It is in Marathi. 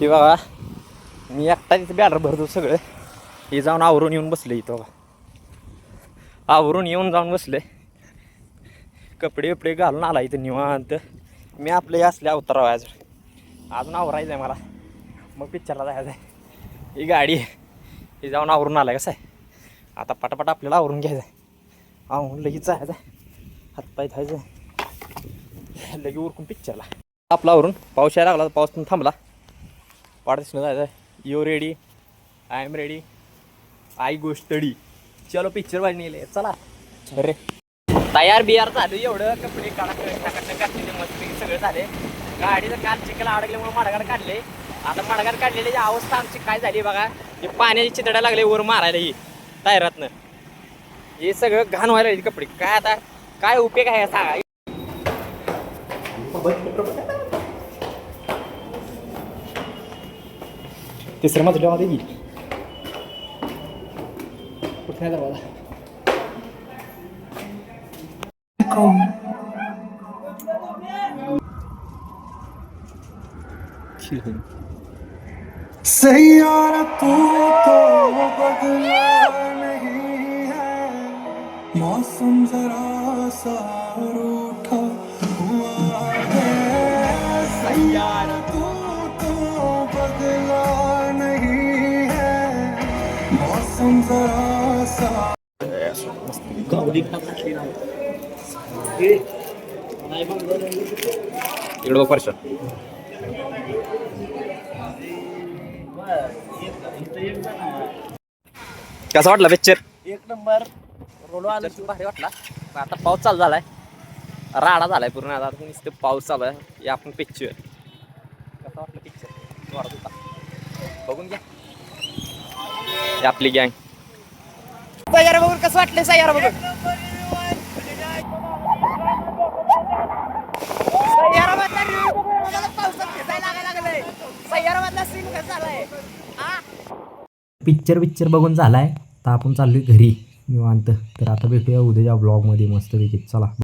हे बघा मी एकटा तिथे बॅनर भरतो सगळं. हे जाऊन आवरून येऊन बसले इथं बघा. आवरून येऊन जाऊन बसले. कपडे वपडे घालून आला इथं निवांत. मी आपले असले अवताराव अजून आवरायचं आहे मला. मग पिक्चरला जायचं आहे. ही गाडी ही जाऊन आवरून आला कसं आहे. आता पटापट आपल्याला आवरून घ्यायचं आहे. आवरून लगेच जायचं आहे. हातपाय धायचं आहे. लगे उरकून पिक्चरला आपला आवरून. पाऊस यायला लागला. पाऊस पण थांबला. दिसणं जायचं आहे. You ready? I am ready. I go study. चलो पिक्चर बाहेर नेले. चला अरे तयार बियार झालं. एवढं कपडे काढले मस्त सगळं झाले. गाडीचं काल चिखला अडकल्यामुळे माडगाड काढले. आता माडगाड काढलेली अवस्था आमची काय झाली बघा. हे पाण्याची चितड्या लागले वर मारायला. ही टायरातनं हे सगळं घाण व्हायला लागले कपडे. काय आता काय उपयोग आहे सांगा. तिसऱ्या मजल्यामध्ये येईल कुठे दरवाजा. सैयारा तू तो बदला नहीं है, मौसम जरा सा रूठा हुआ है. सैयारा तू तो बदला नहीं है, मौसम जरा सा. इकडं वर्ष कसा वाटला पिक्चर? एक नंबर. रोडो आलं भारी वाटला. आता पाऊस चालू झालाय. राडा झालाय पूर्ण. आता नुसतं पाऊस चालू आहे. हे आपण पिक्चर कसा वाटलं पिक्चर? वाढत होता बघून घ्या. हे आपली गँग. सैयारा बघून कसं वाटलं? सैयारा बघून पावसात भिजायला लागलंय. सैयारा मधला सीन कसा झालाय? पिक्चर बघून झालाय. तर आपण चाललोय घरी निवांत. तर आता भेटूया उद्याच्या ब्लॉगमध्ये मस्तपैकी. चला.